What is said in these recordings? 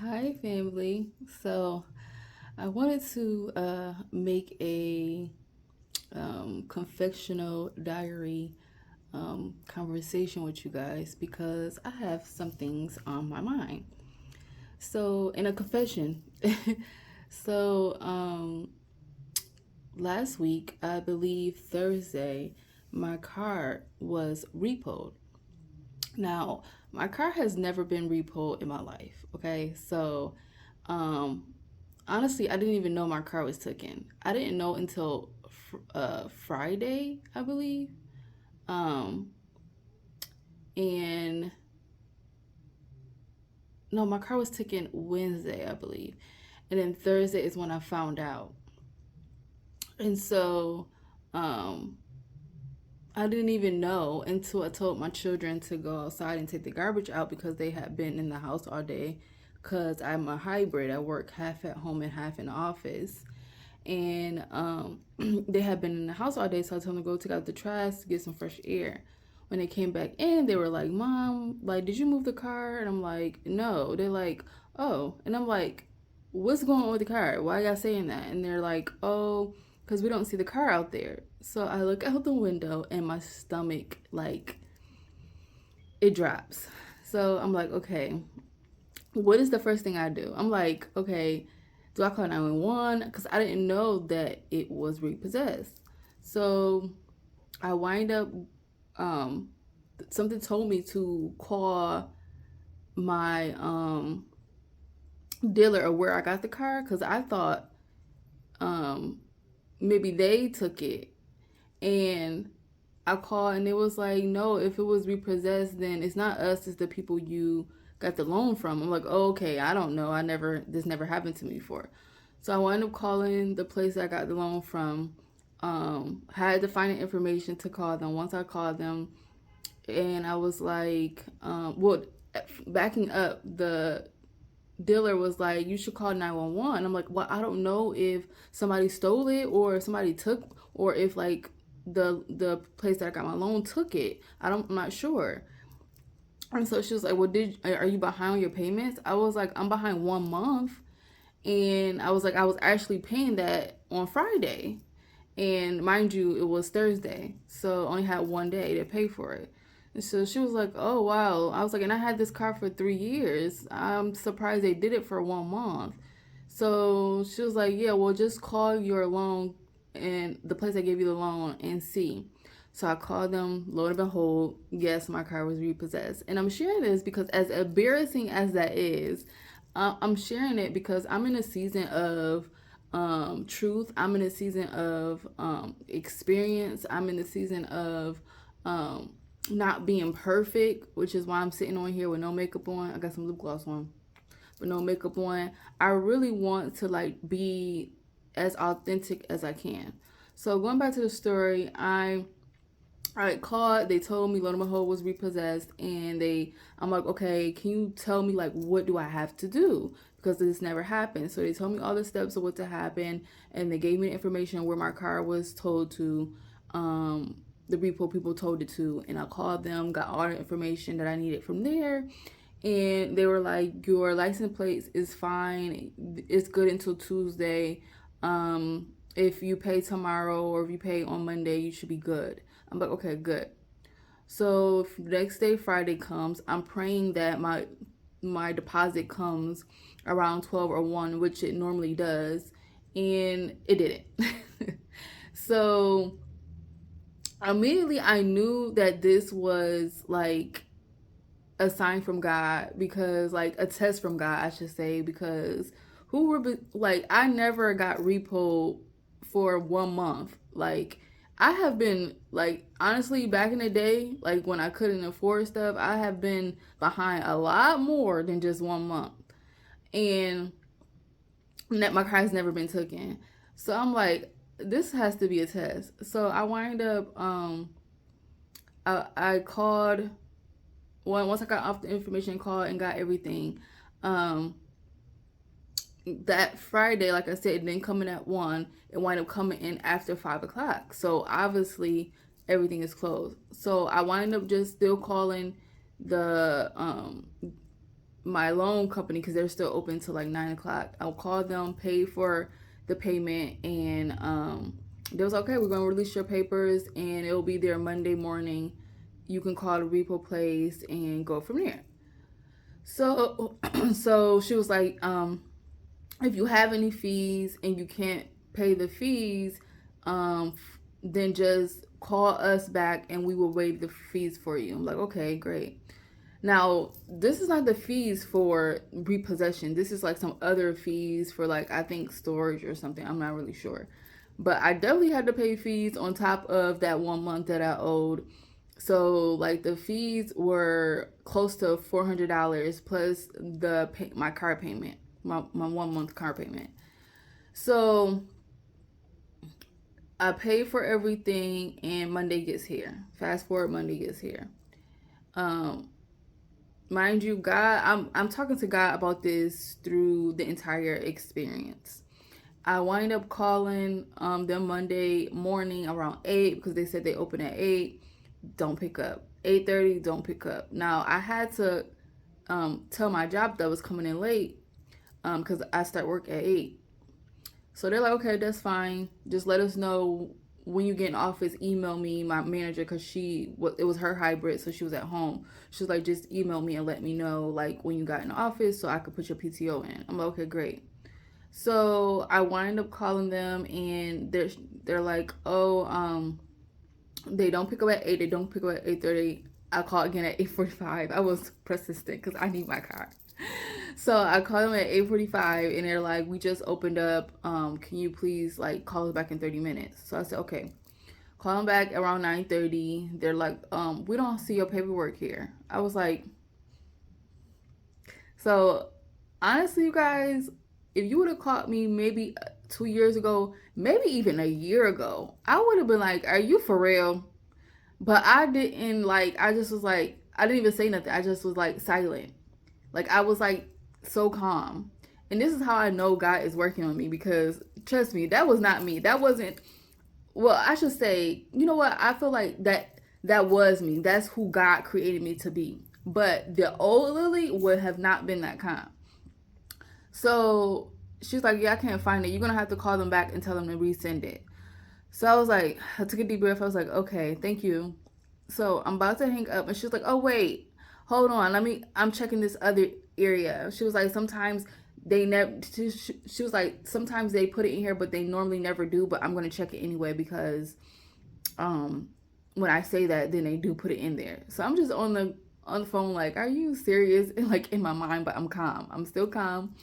Hi, family. So, I wanted to make a confectional diary conversation with you guys because I have some things on my mind. So, in a confession, so last week, I believe Thursday, my car was repoed. Now, my car has never been repoed in my life. Okay, so um, honestly, I didn't even know my car was taken. I didn't know until Friday, I believe. Um, and no, my car was taken Wednesday, I believe. And then Thursday is when I found out. And so, um, I didn't even know until I told my children to go outside and take the garbage out because they had been in the house all day. Because I'm a hybrid. I work half at home and half in the office. And they had been in the house all day, so I told them to go take out the trash to get some fresh air. When they came back in, they were like, "Mom, like, did you move the car?" And I'm like, "No." They're like, "Oh," and I'm like, "What's going on with the car? Why y'all saying that?" And they're like, "Oh, because we don't see the car out there." So I look out the window, and my stomach, like, it drops. So I'm like, okay, what is the first thing I do? I'm like, okay, do I call 911? Because I didn't know that it was repossessed. So I wind up, um, something told me to call my dealer or where I got the car because I thought um, maybe they took it. And I called and it was like, no, if it was repossessed, then it's not us, it's the people you got the loan from. I'm like, oh, okay, I don't know. This never happened to me before. So I wound up calling the place I got the loan from. Had to find the information to call them. Once I called them, and I was like, well, backing up, the dealer was like, you should call 911. I'm like, well, I don't know if somebody stole it or if somebody took, or if like the place that I got my loan took it. I'm not sure. And so she was like, well, are you behind on your payments? I was like, I'm behind 1 month. And I was like, I was actually paying that on Friday. And mind you, it was Thursday. So I only had 1 day to pay for it. And so she was like, oh, wow. I was like, and I had this car for 3 years. I'm surprised they did it for 1 month. So she was like, yeah, well, just call your loan and the place I gave you the loan and see. So I called them, lo and behold, yes, my car was repossessed. And I'm sharing this because, as embarrassing as that is, I'm sharing it because I'm in a season of truth. I'm in a season of experience. I'm in a season of not being perfect, which is why I'm sitting on here with no makeup on. I got some lip gloss on, but no makeup on. I really want to like be as authentic as I can. So going back to the story, I called. They told me Lona Maho was repossessed, and I'm like, okay, can you tell me like what do I have to do because this never happened? So they told me all the steps of what to happen, and they gave me the information where my car was told to. The repo people told it to, and I called them, got all the information that I needed from there, and they were like, your license plates is fine, it's good until Tuesday. If you pay tomorrow or if you pay on Monday, you should be good. I'm like, okay, good. So next day, Friday comes. I'm praying that my deposit comes around 12 or 1, which it normally does, and it didn't. So immediately I knew that this was like a sign from God, because like a test from God, I should say, because who were like, I never got repo for 1 month. Like, I have been like, honestly, back in the day, like when I couldn't afford stuff, I have been behind a lot more than just 1 month. And that my car has never been taken. So I'm like, this has to be a test. So I wind up I called once I got off the information call and got everything. um that Friday, like I said, it didn't come in at 1. It wound up coming in after 5 o'clock. So obviously everything is closed. So I wind up just still calling the my loan company, because they're still open till like 9 o'clock. I'll call them, pay for the payment, and they was okay. We're gonna release your papers, and it'll be there Monday morning. You can call the repo place and go from there. So, so she was like, if you have any fees and you can't pay the fees, then just call us back and we will waive the fees for you. I'm like, okay, great. Now, this is not the fees for repossession. This is like some other fees for, like, I think storage or something. I'm not really sure. But I definitely had to pay fees on top of that 1 month that I owed. So, like, the fees were close to $400 plus my car payment, my 1 month car payment. So I paid for everything, and Monday gets here. Fast forward, Monday gets here. Mind you, God, I'm talking to God about this through the entire experience. I wind up calling them Monday morning around 8 because they said they open at 8. Don't pick up. 8:30, don't pick up. Now, I had to tell my job that I was coming in late because I start work at 8. So they're like, okay, that's fine. Just let us know when you get in office. Email me, my manager, because it was her hybrid, so she was at home. She was like, just email me and let me know like when you got in the office so I could put your PTO in. I'm like, okay, great. So I wind up calling them, and they're like, oh, they don't pick up at 8. They don't pick up at 8:30. I call again at 8:45. I was persistent because I need my car. So I called them at 8:45, and they're like, we just opened up. Can you please like call us back in 30 minutes? So I said, okay. Call them back around 9:30. They're like, we don't see your paperwork here. I was like, so honestly, you guys, if you would have caught me maybe 2 years ago, maybe even a year ago, I would have been like, are you for real? But I didn't, like, I just was like, I didn't even say nothing. I just was like silent. Like, I was like so calm. And this is how I know God is working on me, because trust me, that was not me. That wasn't, well, I should say, you know what? I feel like that was me. That's who God created me to be. But the old Lily would have not been that calm. So she's like, yeah, I can't find it. You're going to have to call them back and tell them to resend it. So I was like, I took a deep breath. I was like, okay, thank you. So I'm about to hang up, and she's like, oh, wait, hold on. I'm checking this other area. She was like, sometimes they never, she was like, sometimes they put it in here, but they normally never do, but I'm going to check it anyway, because when I say that, then they do put it in there. So I'm just on the phone like, are you serious? And like in my mind, but I'm calm. I'm still calm.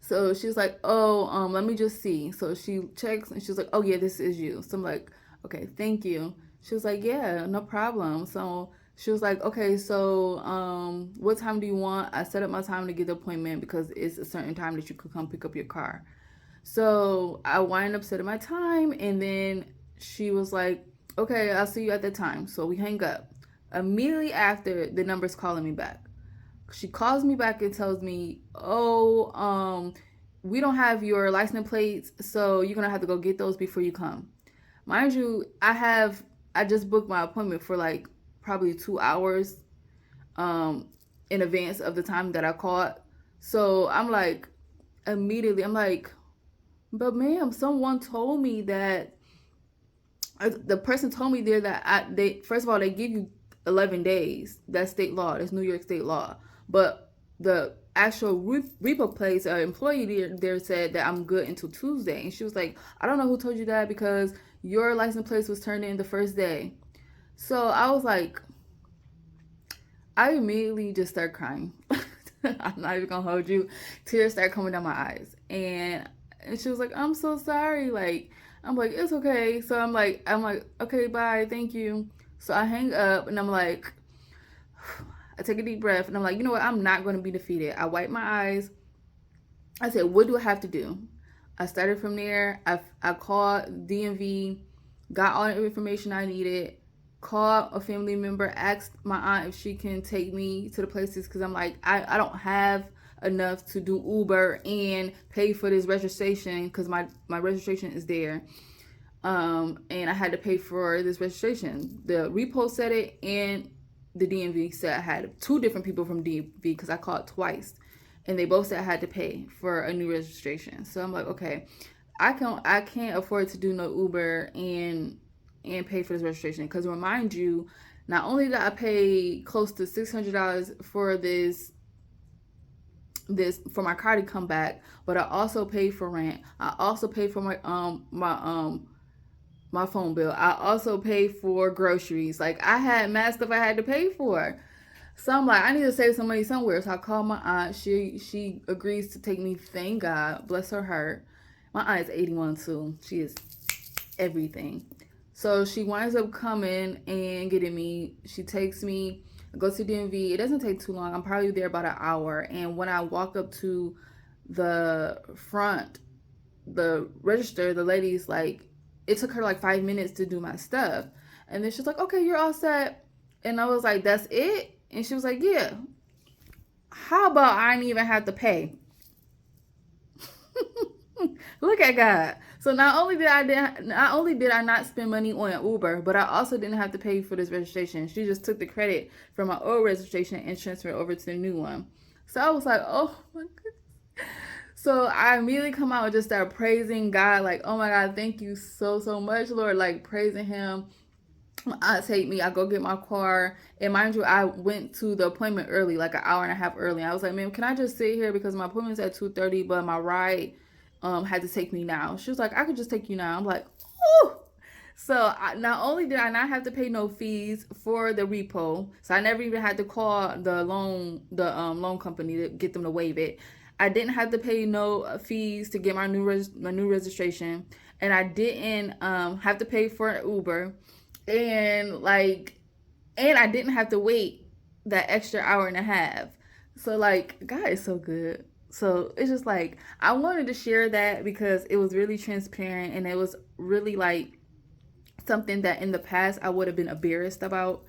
So she's like, oh, let me just see. So she checks, and she's like, oh yeah, this is you. So I'm like, okay, thank you. She was like, yeah, no problem. So she was like, okay, so what time do you want? I set up my time to get the appointment because it's a certain time that you could come pick up your car. So I wind up setting my time, and then she was like, okay, I'll see you at the time. So we hang up. Immediately after, the number's calling me back. She calls me back and tells me, oh, we don't have your license plates, so you're gonna have to go get those before you come. Mind you, I just booked my appointment for like probably 2 hours in advance of the time that I called. So I'm like, immediately, I'm like, but ma'am, someone told me that, the person told me there that they first of all, they give you 11 days. That's state law. That's New York state law. But the actual repo place employee there said that I'm good until Tuesday. And she was like, I don't know who told you that, because your license plate was turned in the first day. So I was like, I immediately just started crying. I'm not even gonna hold you. Tears started coming down my eyes. And she was like, I'm so sorry. Like, I'm like, it's okay. So I'm like, okay, bye, thank you. So I hang up, and I'm like, I take a deep breath, and I'm like, you know what? I'm not going to be defeated. I wipe my eyes. I said, what do I have to do? I started from there. I called DMV, got all the information I needed, called a family member, asked my aunt if she can take me to the places, because I'm like, I don't have enough to do Uber and pay for this registration, because my registration is there. And I had to pay for this registration. The repo said it, and the DMV said I had two different people from DMV because I called twice, and they both said I had to pay for a new registration. So I'm like, okay, I can't afford to do no Uber and pay for this registration, because remind you, not only did I pay close to $600 for this for my car to come back, but I also paid for rent. I also paid for my phone bill. I also paid for groceries. Like, I had mad stuff I had to pay for. So I'm like, I need to save some money somewhere. So I called my aunt. She agrees to take me. Thank God, bless her heart. My aunt is 81 too. She is everything. So she winds up coming and getting me. She takes me. I go to DMV. It doesn't take too long. I'm probably there about an hour. And when I walk up to the front, the register, the lady's like, it took her like 5 minutes to do my stuff. And then she's like, okay, you're all set. And I was like, that's it? And she was like, yeah. How about I didn't even have to pay? Look at God. So not only did I not spend money on Uber, but I also didn't have to pay for this registration. She just took the credit from my old registration and transferred it over to the new one. So I was like, oh my goodness. So I immediately come out and just start praising God, like, oh my God, thank you so much, Lord, like praising him. I take me, I go get my car, and mind you, I went to the appointment early, like an hour and a half early. I was like, ma'am, can I just sit here because my appointment's at 2:30, but my ride had to take me now. She was like, I could just take you now. I'm like, oh. So not only did I not have to pay no fees for the repo, so I never even had to call the loan company to get them to waive it. I didn't have to pay no fees to get my new registration, and I didn't have to pay for an Uber, and I didn't have to wait that extra hour and a half. So like, God is so good. So it's just like, I wanted to share that because it was really transparent, and it was really like something that in the past I would have been embarrassed about.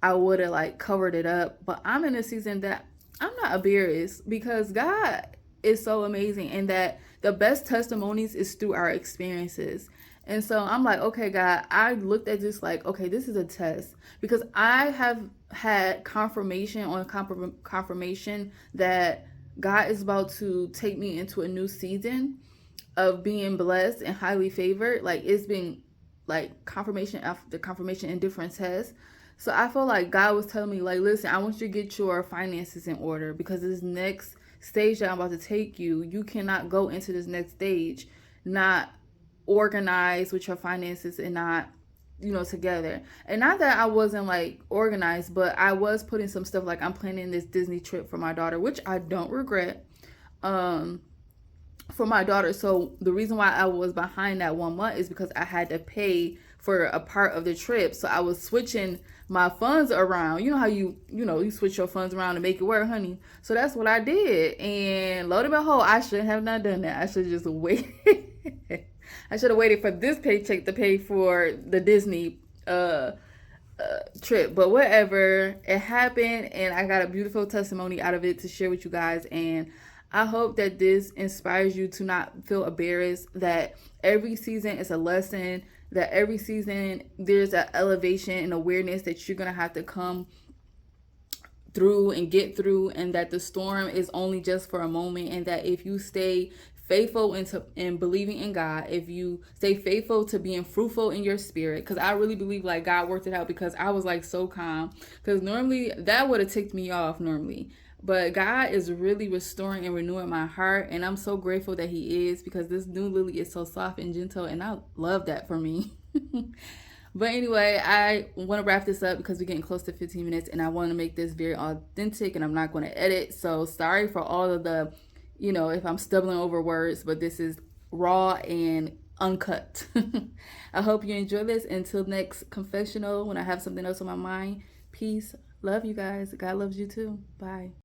I would have like covered it up, but I'm in a season that I'm not embarrassed because God is so amazing, and that the best testimonies is through our experiences. And so I'm like, okay, God, I looked at this like, okay, this is a test, because I have had confirmation on confirmation that God is about to take me into a new season of being blessed and highly favored. Like, it's been like confirmation after confirmation in different tests. So I feel like God was telling me, like, listen, I want you to get your finances in order, because this next stage that I'm about to take you, you cannot go into this next stage not organized with your finances and not, together. And not that I wasn't like organized, but I was putting some stuff, like I'm planning this Disney trip for my daughter, which I don't regret, for my daughter. So the reason why I was behind that 1 month is because I had to pay for a part of the trip. So I was switching my funds around. You know how you switch your funds around to make it work, honey. So that's what I did. And lo and behold, I shouldn't have not done that. I should just wait. I should have waited for this paycheck to pay for the Disney trip. But whatever, it happened, and I got a beautiful testimony out of it to share with you guys. And I hope that this inspires you to not feel embarrassed, that every season is a lesson, that every season there's an elevation and awareness that you're going to have to come through and get through, and that the storm is only just for a moment, and that if you stay faithful in believing in God, if you stay faithful to being fruitful in your spirit, because I really believe like God worked it out, because I was like so calm, because normally that would have ticked me off normally. But God is really restoring and renewing my heart, and I'm so grateful that he is, because this new Lily is so soft and gentle, and I love that for me. But anyway, I want to wrap this up because we're getting close to 15 minutes, and I want to make this very authentic, and I'm not going to edit. So sorry for all of the, if I'm stumbling over words, but this is raw and uncut. I hope you enjoy this. Until next confessional, when I have something else on my mind, peace. Love you guys. God loves you too. Bye.